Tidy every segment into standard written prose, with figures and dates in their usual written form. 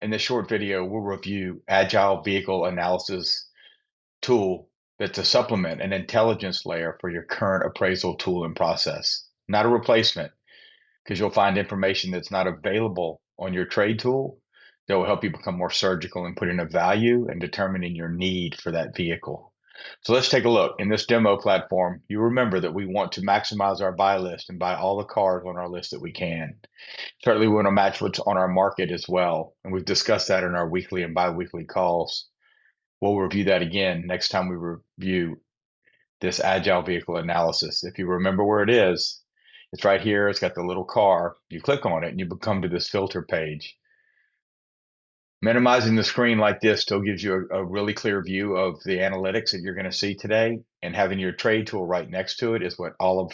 In this short video, we'll review Agile Vehicle Analysis tool that's a supplement, an intelligence layer for your current appraisal tool and process. Not a replacement, because you'll find information that's not available on your trade tool that will help you become more surgical in putting a value and determining your need for that vehicle. So let's take a look. In this demo platform, you remember that we want to maximize our buy list and buy all the cars on our list that we can. Certainly, we want to match what's on our market as well. And we've discussed that in our weekly and bi-weekly calls. We'll review that again next time we review this Agile Vehicle Analysis. If you remember where it is, it's right here. It's got the little car. You click on it and you come to this filter page. Minimizing the screen like this still gives you a really clear view of the analytics that you're going to see today. And having your trade tool right next to it is what all of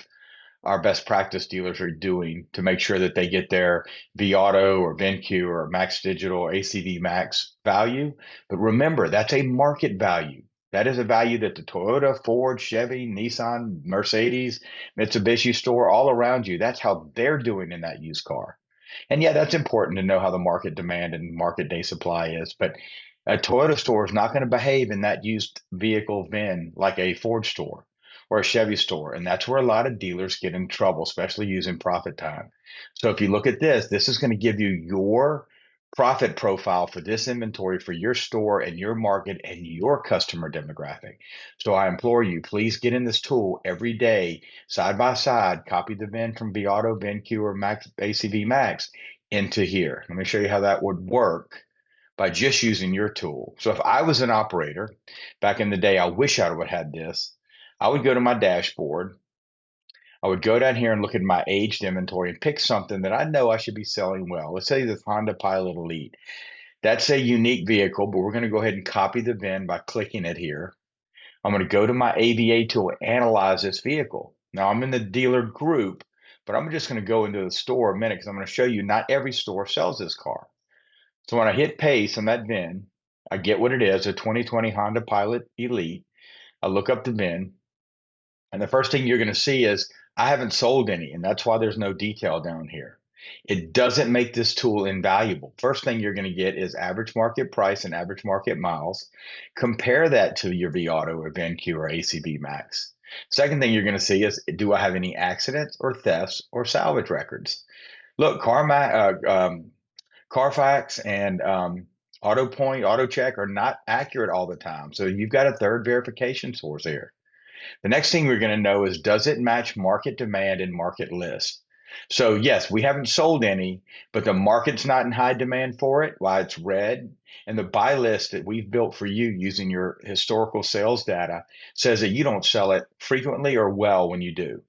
our best practice dealers are doing to make sure that they get their VAuto or VinQ or Max Digital or ACV Max value. But remember, that's a market value. That is a value that the Toyota, Ford, Chevy, Nissan, Mercedes, Mitsubishi store all around you, that's how they're doing in that used car. And yeah, that's important to know how the market demand and market day supply is. But a Toyota store is not going to behave in that used vehicle VIN like a Ford store or a Chevy store. And that's where a lot of dealers get in trouble, especially using profit time. So if you look at this, this is going to give you your profit profile for this inventory for your store and your market and your customer demographic. So I implore you, please get in this tool every day, side by side, copy the VIN from VAuto, VinQ, or Max, ACV Max into here. Let me show you how that would work by just using your tool. So if I was an operator back in the day, I wish I would have had this. I would go to my dashboard. I would go down here and look at my aged inventory and pick something that I know I should be selling well. Let's say this Honda Pilot Elite. That's a unique vehicle, but we're going to go ahead and copy the VIN by clicking it here. I'm going to go to my AVA tool and analyze this vehicle. Now I'm in the dealer group, but I'm just going to go into the store a minute because I'm going to show you not every store sells this car. So when I hit paste on that VIN, I get what it is, a 2020 Honda Pilot Elite. I look up the VIN, and the first thing you're going to see is I haven't sold any, and that's why there's no detail down here. It doesn't make this tool invaluable. First thing you're going to get is average market price and average market miles. Compare that to your VAuto or VinQ or ACV Max. Second thing you're going to see is, do I have any accidents or thefts or salvage records? Look, Carfax and AutoPoint, AutoCheck are not accurate all the time. So you've got a third verification source here. The next thing we're going to know is, does it match market demand and market list? So yes, we haven't sold any, but the market's not in high demand for it, why it's red. And the buy list that we've built for you using your historical sales data says that you don't sell it frequently or well when you do.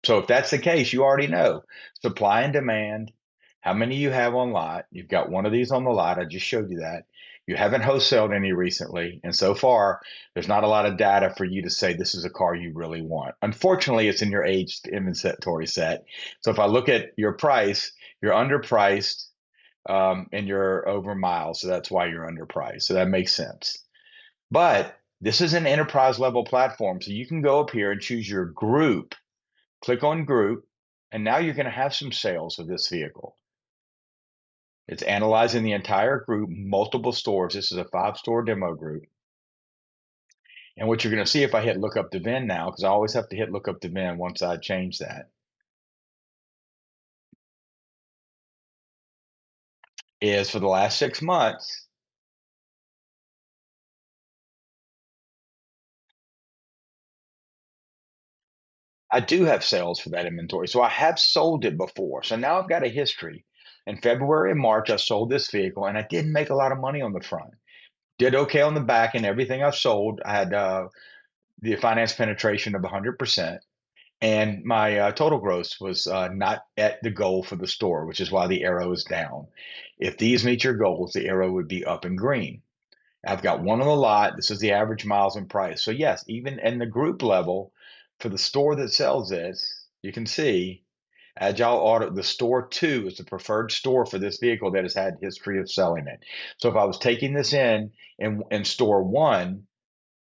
So if that's the case, you already know supply and demand, how many you have on lot. You've got one of these on the lot. I just showed you that. You haven't wholesaled any recently. And so far, there's not a lot of data for you to say this is a car you really want. Unfortunately, it's in your aged inventory set. So if I look at your price, you're underpriced and you're over miles. So that's why you're underpriced. So that makes sense. But this is an enterprise level platform. So you can go up here and choose your group, click on group, and now you're going to have some sales of this vehicle. It's analyzing the entire group, multiple stores. This is a 5-store demo group. And what you're going to see if I hit look up the VIN now, because I always have to hit look up the VIN once I change that, is for the last 6 months, I do have sales for that inventory. So I have sold it before. So now I've got a history. In February and March, I sold this vehicle and I didn't make a lot of money on the front. Did okay on the back, and everything I've sold, I had the finance penetration of 100%. And my total gross was not at the goal for the store, which is why the arrow is down. If these meet your goals, the arrow would be up in green. I've got one on the lot. This is the average miles and price. So yes, even in the group level, for the store that sells this, you can see Agile Auto, the store 2 is the preferred store for this vehicle that has had history of selling it. So if I was taking this in store 1,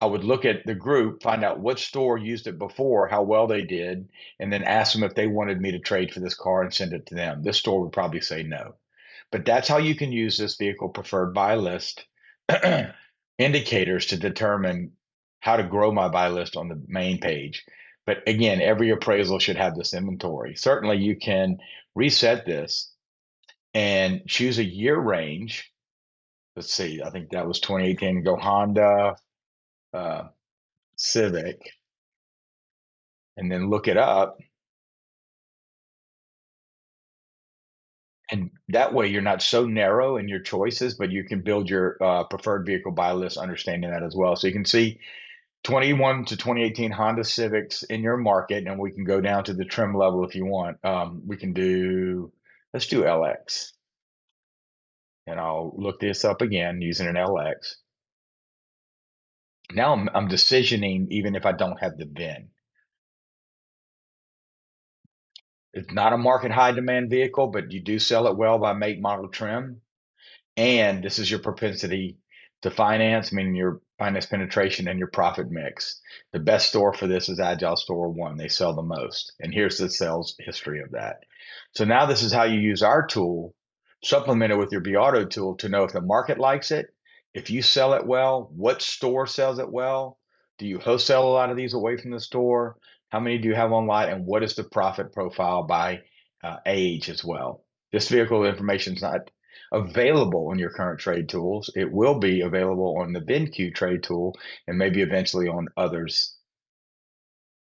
I would look at the group, find out what store used it before, how well they did, and then ask them if they wanted me to trade for this car and send it to them. This store would probably say no. But that's how you can use this vehicle preferred buy list indicators to determine how to grow my buy list on the main page. But again, every appraisal should have this inventory. Certainly, you can reset this and choose a year range. Let's see, I think that was 2018. Go Honda Civic, and then look it up. And that way, you're not so narrow in your choices, but you can build your preferred vehicle buy list understanding that as well. So you can see 21 to 2018 Honda Civics in your market, and we can go down to the trim level if you want. Let's do LX. And I'll look this up again using an LX. Now I'm decisioning even if I don't have the VIN. It's not a market high demand vehicle, but you do sell it well by make, model, trim. And this is your propensity to finance, meaning your finance penetration and your profit mix. The best store for this is Agile Store One. They sell the most. And here's the sales history of that. So now this is how you use our tool, supplement it with your VinAudit tool to know if the market likes it, if you sell it well, what store sells it well, do you wholesale a lot of these away from the store, how many do you have online, and what is the profit profile by age as well. This vehicle information is not available on your current trade tools. It will be available on the VinQ trade tool and maybe eventually on others